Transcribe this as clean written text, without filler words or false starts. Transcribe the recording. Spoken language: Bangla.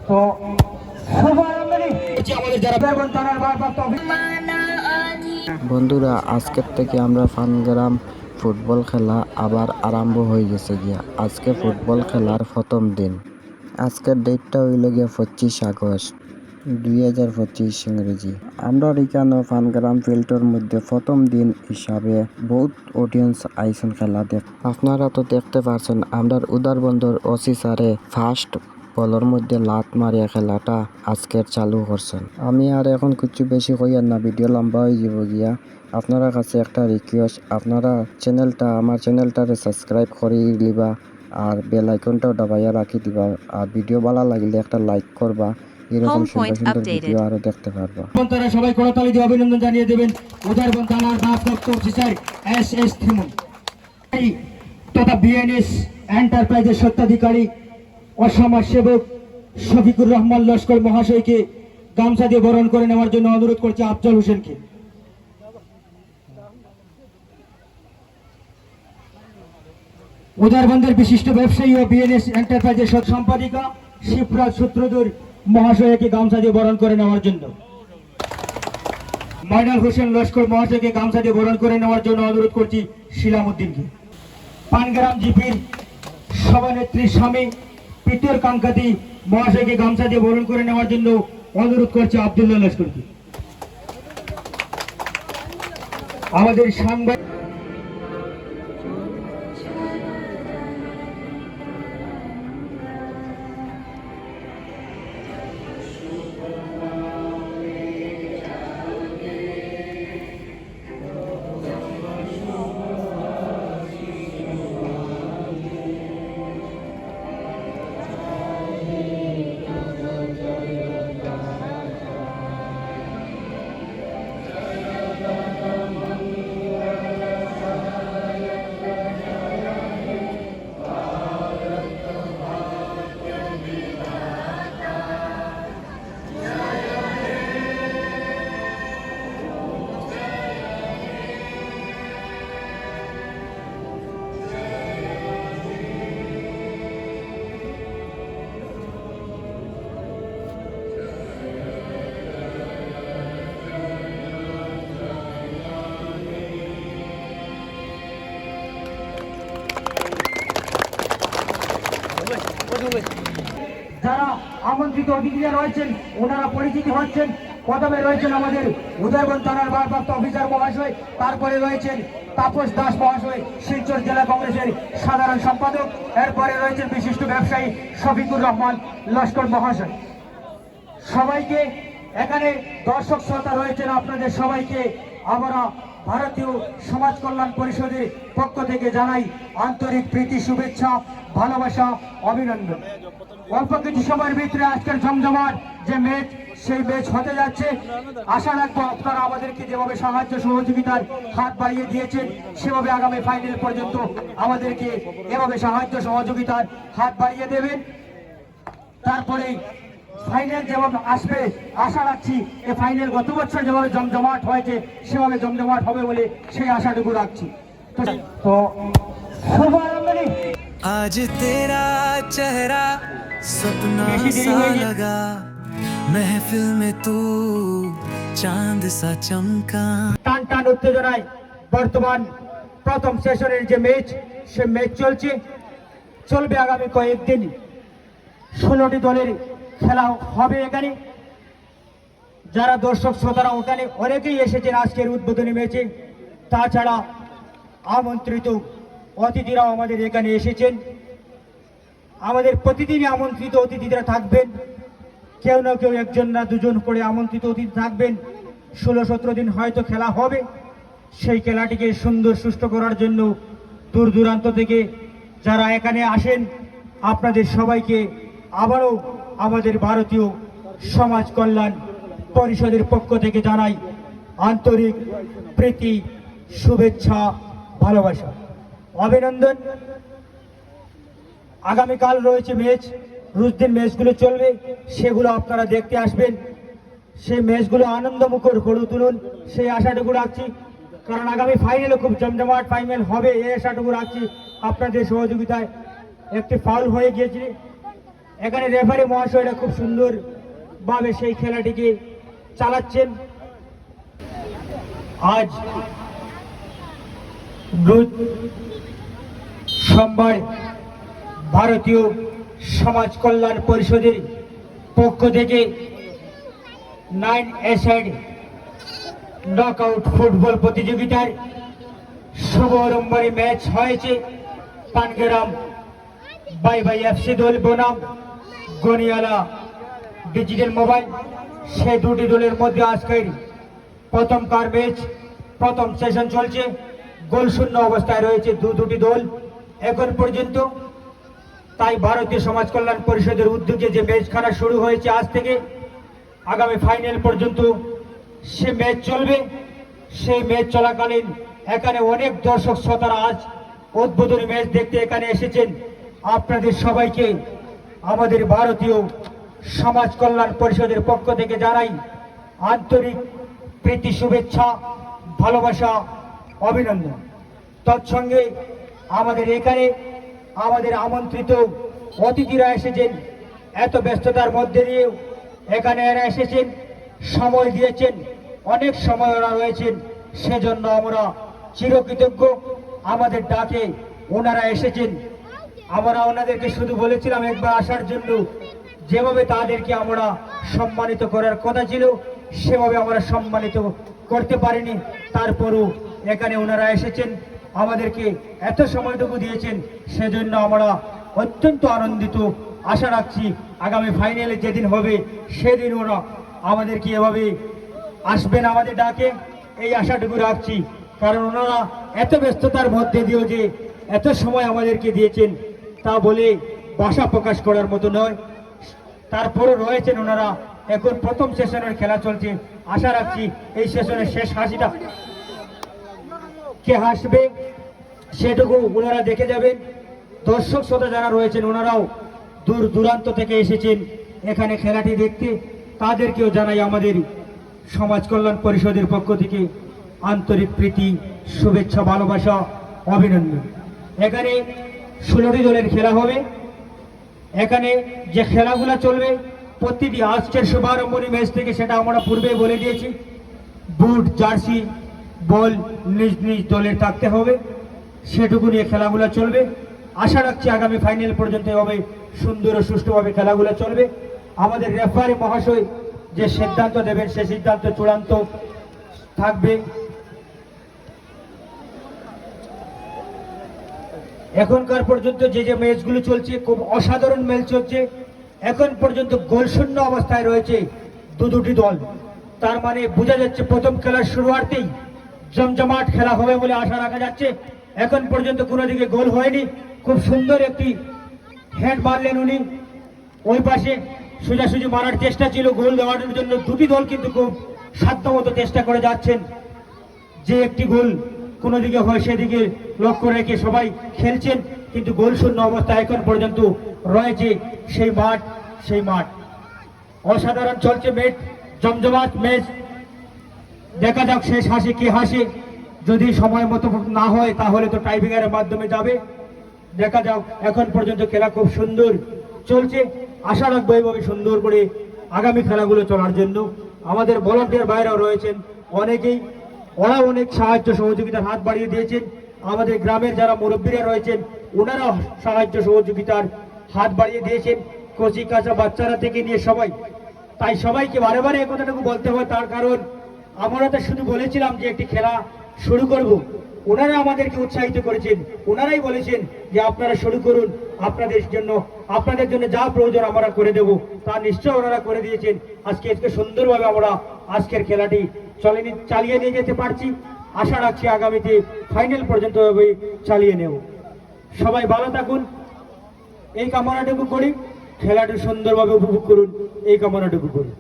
তো আমাদের যারা বন্ধুরা, আজকের থেকে আমরা ফানগ্রাম ফুটবল খেলা আবার আরম্ভ হয়ে গেছে গিয়া। আজকে ফুটবল খেলার প্রথম দিন। আজকের ডেটটা হইল গিয়া 25 আগস্ট 2025 ইংরেজি। আমরা এখানে ফানগ্রাম ফিল্ডের মধ্যে প্রথম দিন হিসাবে বহুত অডিয়েন্স আইসেন খেলা দেখ। আপনারা তো দেখতে পাচ্ছেন আমরা উদারবন্দর ওসি স্যারে ফার্স্ট বলের মধ্যে লাত মারিয়া খেলাটা আজকের চালু করছেন। আমি আর এখন কিছু বেশি কইয়ার না, ভিডিও লম্বা হয়ে যাব গিয়া। আপনারা কাছে একটা রিকোয়েস্ট, আপনারা আমার চ্যানেলটারে সাবস্ক্রাইব করে দিবা আর বেল আইকনটাও দাবাইয়া রাখি দিবা। আর ভিডিও ভালো লাগলে একটা লাইক করবা, এরকম সুন্দর সুন্দর ভিডিও আরো দেখতে পারবা। আপনারা সবাই করতালি দিয়ে অভিনন্দন জানিয়ে দেবেন উদারবন থানার ভারপ্রাপ্ত অফিসার এস থিমুন তথা বিএনএস এন্টারপ্রাইজের স্বত্বাধিকারী ও সমাজসেবক শফিকুর রহমান লস্কর মহাশয়কে গামছা দিয়ে বরণ করে নেওয়ার জন্য অনুরোধ করছি আফজল হোসেনকে। উদারবন্দের বিশিষ্ট ব্যবসায়ী ও বিএনএস এন্টারপ্রাইজের সম্পাদিকা শিবরাজ সূত্রধর মহাশয়কে গামছা দিয়ে বরণ করে নেওয়ার জন্য, ময়নাল হোসেন লস্কর মহাশয়কে গামছা দিয়ে বরণ করে নেওয়ার জন্য অনুরোধ করছি শিলাম উদ্দিনকে। পানগ্রাম জিপির সভানেত্রী স্বামী পিতর কাঙ্কাতি মহাশয়কে গামছা দিয়ে বরণ করে নেওয়ার জন্য অনুরোধ করছি আব্দুল্লাহ লস্করকে। আমাদের সাংবাদিক যারা আমন্ত্রিত অতিথিরা রয়েছেন ওনারা পরিচিতি হচ্ছেন। প্রথমে রয়েছেন আমাদের উদয়বন থানার ভারপ্রাপ্ত অফিসার মহাশয়, তারপরে রয়েছেন তাপস দাস মহাশয় শিলচর জেলা কংগ্রেসের সাধারণ সম্পাদক, এরপরে রয়েছেন বিশিষ্ট ব্যবসায়ী শফিকুর রহমান লস্কর মহাশয়। সবাইকে এখানে দর্শক শ্রোতা রয়েছেন, আপনাদের সবাইকে আমরা ভারতীয় সমাজ কল্যাণ পরিষদের পক্ষ থেকে জানাই আন্তরিক প্রীতি, শুভেচ্ছা, ভালোবাসা, অভিনন্দন। অল্প কিছু সময়ের ভিতরে আজকের জমজমাট যে ম্যাচ, সেই ম্যাচ হতে যাচ্ছে। আশা রাখবো আপনারা আমাদেরকে যেভাবে সাহায্য সহযোগিতার হাত বাড়িয়ে দিয়েছেন, সেভাবে আগামী ফাইনাল পর্যন্ত আমাদেরকে এভাবে সাহায্য সহযোগিতার হাত বাড়িয়ে দেবেন। তারপরে ফাইনাল যেভাবে আসবে আশা রাখছি, এই ফাইনাল গত বছর যেভাবে জমজমাট হয়েছে সেভাবে জমজমাট হবে বলে সেই আশাটুকু রাখছি। তো শুভ আরম্ভে आज तेरा चेहरा सपना सा लगा, महफिल में तू चांद सा चमका। টান টান উত্তেজনায় বর্তমান প্রথম সেশনের যে ম্যাচ, সে ম্যাচ চলবে আগামী কয়েকদিন। 16টি দলের খেলা হবে এখানে। যারা দর্শক শ্রোতারা ওখানে অনেকেই এসেছেন আজকের উদ্বোধনী ম্যাচে, তাছাড়া আমন্ত্রিত অতিথিরাও আমাদের এখানে এসেছেন। আমাদের প্রতিদিনই আমন্ত্রিত অতিথিরা থাকবেন, কেউ না কেউ একজন না দুজন করে আমন্ত্রিত অতিথি থাকবেন। 16-17 দিন হয়তো খেলা হবে। সেই খেলাটিকে সুন্দর সুষ্ঠু করার জন্য দূর দূরান্ত থেকে যারা এখানে আসেন, আপনাদের সবাইকে আবারও আমাদের ভারতীয় সমাজ কল্যাণ পরিষদের পক্ষ থেকে জানাই আন্তরিক প্রীতি, শুভেচ্ছা, ভালোবাসা, অভিনন্দন। আগামীকাল রয়েছে ম্যাচ, রোজ দিন ম্যাচগুলো চলবে, সেগুলো আপনারা দেখতে আসবেন। সেই ম্যাচগুলো আনন্দমুখর করে তুলুন, সেই আশাটুকু রাখছি। কারণ আগামী ফাইনালে খুব জমজমাট ফাইনাল হবে, এই আশাটুকু রাখছি। আপনাদের সহযোগিতায় একটি ফাউল হয়ে গিয়েছে, এখানে রেফারি মহাশয়রা খুব সুন্দরভাবে সেই খেলাটিকে চালাচ্ছেন। আজ সোমবার ভারতীয় সমাজ কল্যাণ পরিষদের পক্ষ থেকে 9 এসাইড নকআউট ফুটবল প্রতিযোগিতার শুভারম্ভে ম্যাচ হয়েছে। পানগ্রাম বাই বাই এফসি দল বনাম গনিয়ালা ডিজিটাল মোবাইল, সেই দুটি দলের মধ্যে আজকের প্রথমকার ম্যাচ, প্রথম সেশন চলছে। গোল শূন্য অবস্থায় রয়েছে দুটি দল এখন পর্যন্ত। তাই ভারতীয় সমাজ কল্যাণ পরিষদের উদ্যোগে যে ম্যাচ খেলা শুরু হয়েছে আজ থেকে আগামী ফাইনাল পর্যন্ত সে ম্যাচ চলবে। সেই ম্যাচ চলাকালীন এখানে অনেক দর্শক শ্রোতারা আজ উদ্বোধনী ম্যাচ দেখতে এখানে এসেছেন। আপনাদের সবাইকে আমাদের ভারতীয় সমাজ কল্যাণ পরিষদের পক্ষ থেকে জানাই আন্তরিক প্রীতি, শুভেচ্ছা, ভালোবাসা, অভিনন্দন। তৎসঙ্গে আমাদের এখানে আমাদের আমন্ত্রিত অতিথিরা এসেছেন। এত ব্যস্ততার মধ্যে দিয়েও এখানে এরা এসেছেন, সময় দিয়েছেন, অনেক সময় ওরা রয়েছেন, সেজন্য আমরা চিরকৃতজ্ঞ। আমাদের ডাকে ওনারা এসেছেন, আমরা ওনাদেরকে শুধু বলেছিলাম একবার আসার জন্য। যেভাবে তাদেরকে আমরা সম্মানিত করার কথা ছিল সেভাবে আমরা সম্মানিত করতে পারিনি, তারপরও এখানে ওনারা এসেছেন, আমাদেরকে এত সময়টুকু দিয়েছেন, সেজন্য আমরা অত্যন্ত আনন্দিত। আশা রাখছি আগামী ফাইনালে যেদিন হবে সেদিন ওরা আমাদেরকে এভাবে আসবেন আমাদের ডাকে, এই আশাটুকু রাখছি। কারণ ওনারা এত ব্যস্ততার মধ্যে দিয়েও যে এত সময় আমাদেরকে দিয়েছেন তা বলে ভাষা প্রকাশ করার মতো নয়। তারপরও রয়েছেন ওনারা। এখন প্রথম সেশনের খেলা চলছে, আশা রাখছি এই সেশনের শেষ হাসিটা কে হাসবে সেটুকু ওনারা দেখে যাবেন। দর্শক শ্রোতা যারা রয়েছেন ওনারাও দূর দূরান্ত থেকে এসেছেন এখানে খেলাটি দেখতে, তাদেরকেও জানাই আমাদের সমাজ কল্যাণ পরিষদের পক্ষ থেকে আন্তরিক প্রীতি, শুভেচ্ছা, ভালোবাসা, অভিনন্দন। এখানে 16টি দলের খেলা হবে। এখানে যে খেলাগুলো চলবে প্রতিটি আজকের শুভারম্ভনী ম্যাচ থেকে সেটা আমরা পূর্বে বলে দিয়েছি, বুট, জার্সি, বল নিজ নিজ দলের থাকতে হবে, সেটুকু নিয়ে খেলাগুলো চলবে। আশা রাখছি আগামী ফাইনাল পর্যন্ত এভাবে সুন্দর ও সুষ্ঠুভাবে খেলাগুলো চলবে। আমাদের রেফারি মহাশয় যে সিদ্ধান্ত দেবেন সে সিদ্ধান্ত চূড়ান্ত থাকবে। এখনকার পর্যন্ত যে যে ম্যাচগুলো চলছে খুব অসাধারণ ম্যাচ চলছে। এখন পর্যন্ত গোল শূন্য অবস্থায় রয়েছে দুটি দল, তার মানে বোঝা যাচ্ছে প্রথম খেলার শুরুয়াতেই জমজমাট খেলা হবে বলে আশা রাখা যাচ্ছে। এখন পর্যন্ত কোনো দিকে গোল হয়নি। খুব সুন্দর একটি হেড মারলেন উনি, ওই পাশে সোজাসুজি মারার চেষ্টা ছিল গোল দেওয়ার জন্য। দুটি দল কিন্তু খুব সাধ্যমতো চেষ্টা করে যাচ্ছেন যে একটি গোল কোনো দিকে হয় সেদিকে লক্ষ্য রেখে সবাই খেলছেন, কিন্তু গোল শূন্য অবস্থা এখন পর্যন্ত রয়েছে সেই মাঠ। অসাধারণ চলছে ম্যাচ, জমজমাট ম্যাচ। দেখা যাক শেষ হাসি কে হাসে। যদি সময় মতো না হয় তাহলে তো টাইব্রেকারের মাধ্যমে যাবে। দেখা যাক, এখন পর্যন্ত খেলা খুব সুন্দর চলছে। আশা রাখবো এইভাবে সুন্দর করে আগামী খেলাগুলো চলার জন্য। আমাদের ভলান্টিয়ার ভাইরাও রয়েছেন অনেকেই, ওরা অনেক সাহায্য সহযোগিতার হাত বাড়িয়ে দিয়েছেন। আমাদের গ্রামের যারা মুরব্বীরা রয়েছেন ওনারাও সাহায্য সহযোগিতার হাত বাড়িয়ে দিয়েছেন, কচি কাঁচা বাচ্চারা থেকে নিয়ে সবাই। তাই সবাইকে বারে বারে এই কথাটুকু বলতে হয়, তার কারণ আমরা তো শুধু বলেছিলাম যে একটি খেলা শুরু করব, ওনারা আমাদেরকে উৎসাহিত করেছেন। ওনারাই বলেছেন যে আপনারা শুরু করুন, আপনাদের জন্য যা প্রয়োজন আমরা করে দেব, তা নিশ্চয় ওনারা করে দিয়েছেন। আজকে সুন্দরভাবে আমরা আজকের খেলাটি চালিয়ে নিয়ে যেতে পারছি। আশা রাখছি আগামীতে ফাইনাল পর্যন্ত চালিয়ে নেব। সবাই ভালো থাকুন এই কামনাটুকু করি, খেলাটি সুন্দরভাবে উপভোগ করুন এই কামনাটুকু করি।